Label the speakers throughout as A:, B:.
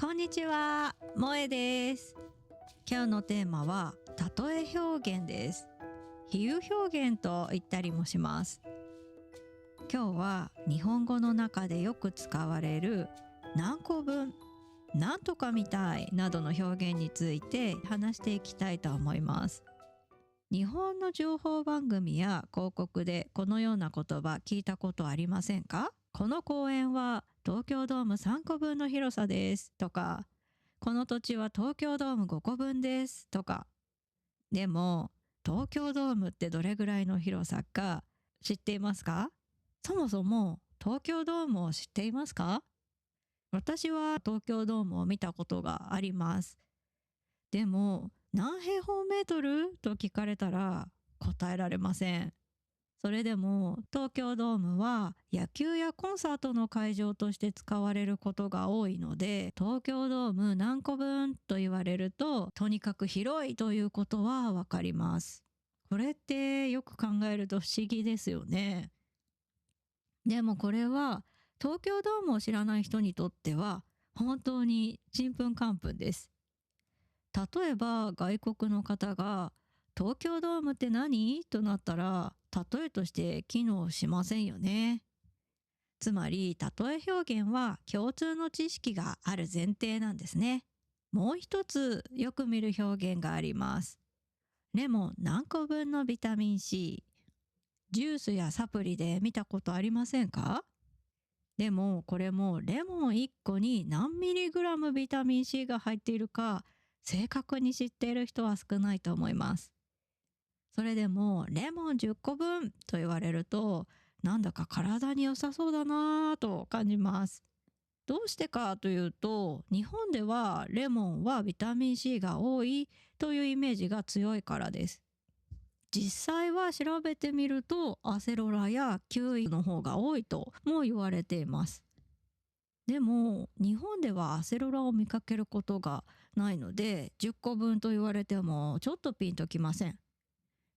A: こんにちは、萌えです。今日のテーマは例え表現です。比喩表現と言ったりもします。今日は日本語の中でよく使われる何個分、なんとかみたいなどの表現について話していきたいと思います。日本の情報番組や広告でこのような言葉聞いたことありませんか？この公園は東京ドーム3個分の広さですとか、この土地は東京ドーム5個分ですとか。でも東京ドームってどれぐらいの広さか知っていますか？そもそも東京ドームを知っていますか？私は東京ドームを見たことがあります。でも何平方メートルと聞かれたら答えられません。それでも東京ドームは野球やコンサートの会場として使われることが多いので、東京ドーム何個分と言われるととにかく広いということはわかります。これってよく考えると不思議ですよね。でもこれは東京ドームを知らない人にとっては本当にちんぷんかんぷんです。例えば外国の方が東京ドームって何となったら例えとして機能しませんよね。つまり例え表現は共通の知識がある前提なんですね。もう一つよく見る表現があります。レモン何個分のビタミン C。 ジュースやサプリで見たことありませんか？でもこれもレモン1個に何ミリグラムビタミン C が入っているか正確に知っている人は少ないと思います。それでもレモン10個分と言われるとなんだか体に良さそうだなぁと感じます。どうしてかというと、日本ではレモンはビタミン C が多いというイメージが強いからです。実際は調べてみるとアセロラやキウイの方が多いとも言われています。でも日本ではアセロラを見かけることがないので10個分と言われてもちょっとピンときません。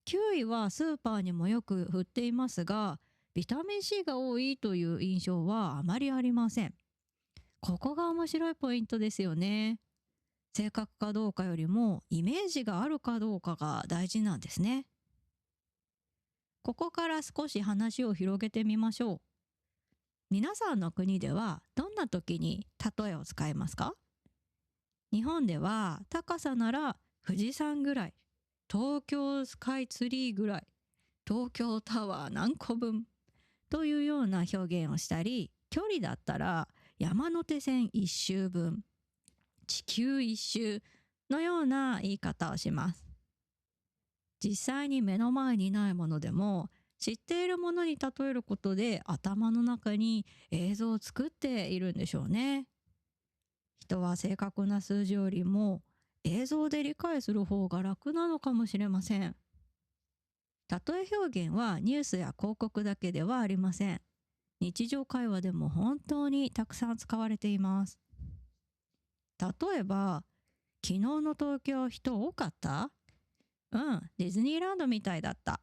A: キウイはスーパーにもよく売っていますが、ビタミン C が多いという印象はあまりありません。ここが面白いポイントですよね。正確かどうかよりもイメージがあるかどうかが大事なんですね。ここから少し話を広げてみましょう。皆さんの国ではどんな時に例えを使いますか？日本では高さなら富士山ぐらい、東京スカイツリーぐらい、東京タワー何個分というような表現をしたり、距離だったら山手線一周分、地球一周のような言い方をします。実際に目の前にないものでも知っているものに例えることで頭の中に映像を作っているんでしょうね。人は正確な数字よりも映像で理解する方が楽なのかもしれません。例え表現はニュースや広告だけではありません。日常会話でも本当にたくさん使われています。例えば、昨日の東京人多かった？うん、ディズニーランドみたいだった。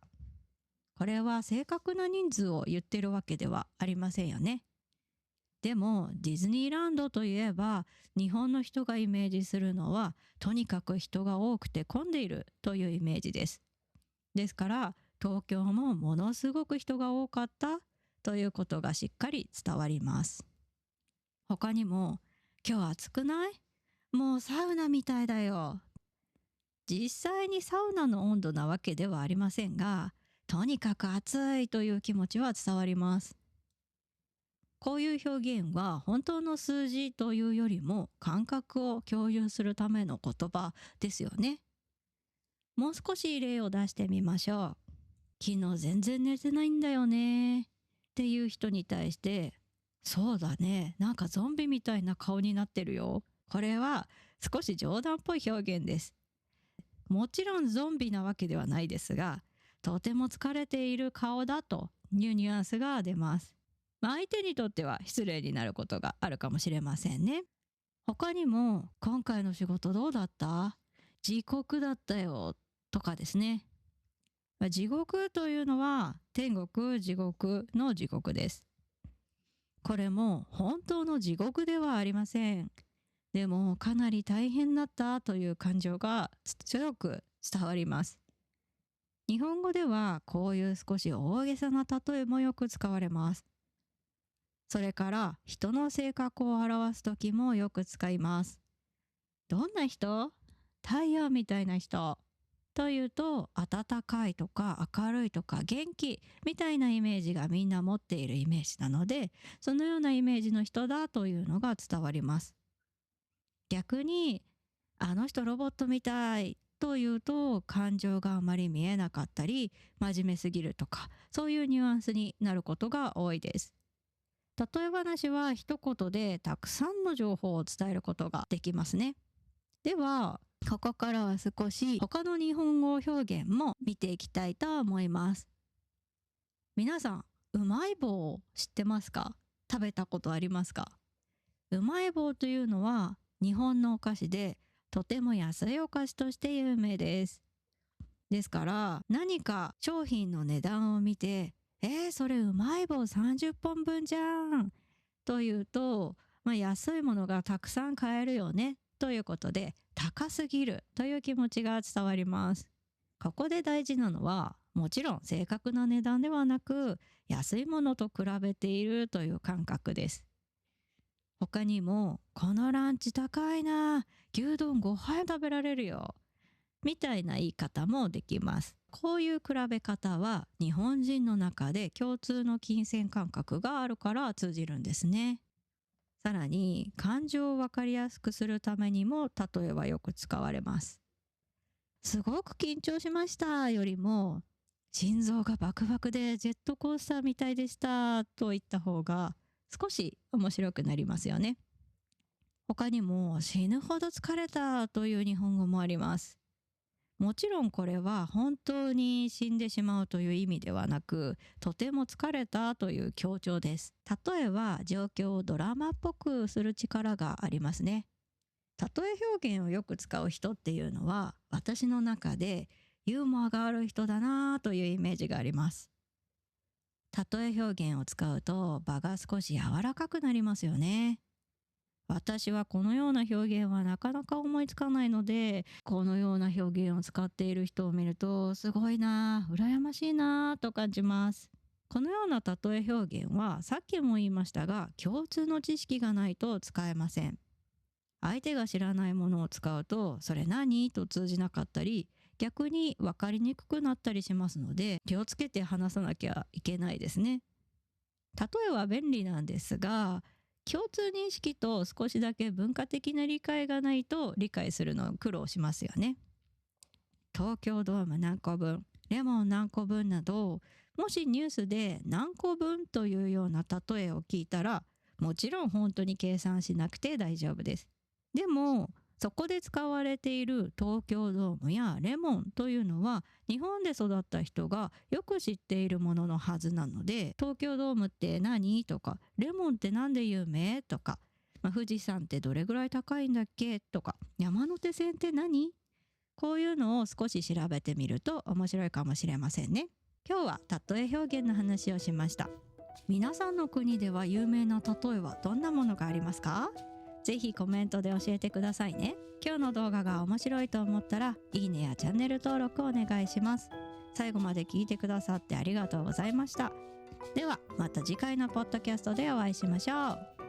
A: これは正確な人数を言ってるわけではありませんよね。でもディズニーランドといえば日本の人がイメージするのはとにかく人が多くて混んでいるというイメージです。ですから東京もものすごく人が多かったということがしっかり伝わります。他にも今日暑くない？もうサウナみたいだよ。実際にサウナの温度なわけではありませんが、とにかく暑いという気持ちは伝わります。こういう表現は本当の数字というよりも感覚を共有するための言葉ですよね。もう少し例を出してみましょう。昨日全然寝てないんだよねっていう人に対して、そうだね、なんかゾンビみたいな顔になってるよ。これは少し冗談っぽい表現です。もちろんゾンビなわけではないですが、とても疲れている顔だというニュアンスが出ます。相手にとっては失礼になることがあるかもしれませんね。他にも、今回の仕事どうだった？地獄だったよとかですね。地獄というのは天国地獄の地獄です。これも本当の地獄ではありません。でもかなり大変だったという感情が強く伝わります。日本語ではこういう少し大げさな例えもよく使われます。それから人の性格を表す時もよく使います。どんな人？太陽みたいな人というと、温かいとか明るいとか元気みたいなイメージがみんな持っているイメージなので、そのようなイメージの人だというのが伝わります。逆にあの人ロボットみたいというと、感情があまり見えなかったり真面目すぎるとか、そういうニュアンスになることが多いです。例え話は一言でたくさんの情報を伝えることができますね。ではここからは少し他の日本語表現も見ていきたいと思います。皆さん、うまい棒知ってますか？食べたことありますか？うまい棒というのは日本のお菓子で、とても安いお菓子として有名です。ですから何か商品の値段を見て、それうまい棒30本分じゃんというと、安いものがたくさん買えるよねということで、高すぎるという気持ちが伝わります。ここで大事なのは、もちろん正確な値段ではなく、安いものと比べているという感覚です。他にも、このランチ高いな、牛丼5杯食べられるよみたいな言い方もできます。こういう比べ方は日本人の中で共通の金銭感覚があるから通じるんですね。さらに感情を分かりやすくするためにも例えはよく使われます。すごく緊張しましたよりも、心臓がバクバクでジェットコースターみたいでしたと言った方が少し面白くなりますよね。他にも死ぬほど疲れたという日本語もあります。もちろんこれは本当に死んでしまうという意味ではなく、とても疲れたという強調です。例えば状況をドラマっぽくする力がありますね。例え表現をよく使う人っていうのは、私の中でユーモアがある人だなというイメージがあります。例え表現を使うと場が少し柔らかくなりますよね。私はこのような表現はなかなか思いつかないので、このような表現を使っている人を見ると、すごいな、羨ましいなと感じます。このような例え表現はさっきも言いましたが、共通の知識がないと使えません。相手が知らないものを使うと、それ何と通じなかったり、逆に分かりにくくなったりしますので、気をつけて話さなきゃいけないですね。例えは便利なんですが、共通認識と少しだけ文化的な理解がないと理解するの苦労しますよね。東京ドーム何個分、レモン何個分など、もしニュースで何個分というような例えを聞いたら、もちろん本当に計算しなくて大丈夫です。でもそこで使われている東京ドームやレモンというのは、日本で育った人がよく知っているもののはずなので、東京ドームって何とか、レモンってなんで有名とか、富士山ってどれぐらい高いんだっけとか、山手線って何、こういうのを少し調べてみると面白いかもしれませんね。今日は例え表現の話をしました。皆さんの国では有名な例えはどんなものがありますか？ぜひコメントで教えてくださいね。今日の動画が面白いと思ったら、いいねやチャンネル登録お願いします。最後まで聞いてくださってありがとうございました。ではまた次回のポッドキャストでお会いしましょう。